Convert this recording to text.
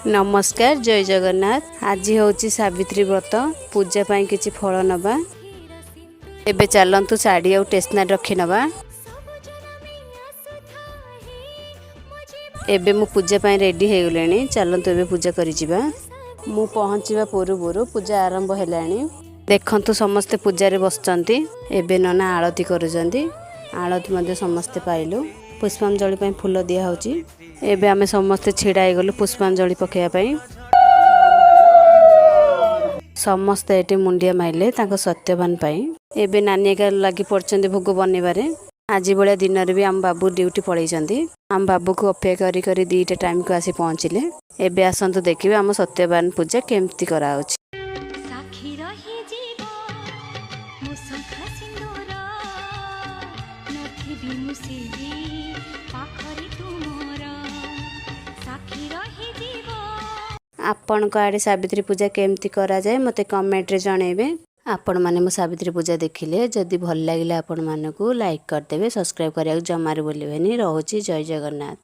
नमस्कार जय जगन्नाथ। आज हूँ सावित्री व्रत पूजा पाई किछि फल नबा। एबे चलंतु साड़ी और टेस्नारी रखी नबा। एबे मु पूजा पाई रेडी हे गलेनी। चलंतु एबे पूजा करि जिबा। मु पहुँचीबा पूर्व पूजा आरंभ हेलानी। देखंतु समस्ते पूजा रे बसचंती। एबे नना आरती करूचंती। आरती मध्ये समस्ते पाइलु। पुष्पांजलि पाई फूल दिया होची। एबे आमे समस्ते छिड़ा हे गलु पुष्पांजलि पकेया पाई। समस्ते एटी मुंडिया माइले तांको सत्यवान पाई। एबे नानी का लागि पड़चंदी भोग बनेबारे। आज बळिया दिन रे भी आम बाबू ड्यूटी पळैचंदी। आम बाबू को अपेक्षा करी करी 2टा टाइम को आसी पहुँचिले। एबे आसंतु देखिबे आम सत्यवान पूजा केमती करा होची। आपण को आड़े सावित्री पूजा केमती करा जाए मते कमेंट रे जणेबे। आपण माने मो सावित्री पूजा देखिले जदि भल लागिला आपण मानकू लाइक कर देबे, सब्सक्राइब करिया जमार बोलिबेनी। रहूची जय जगन्नाथ।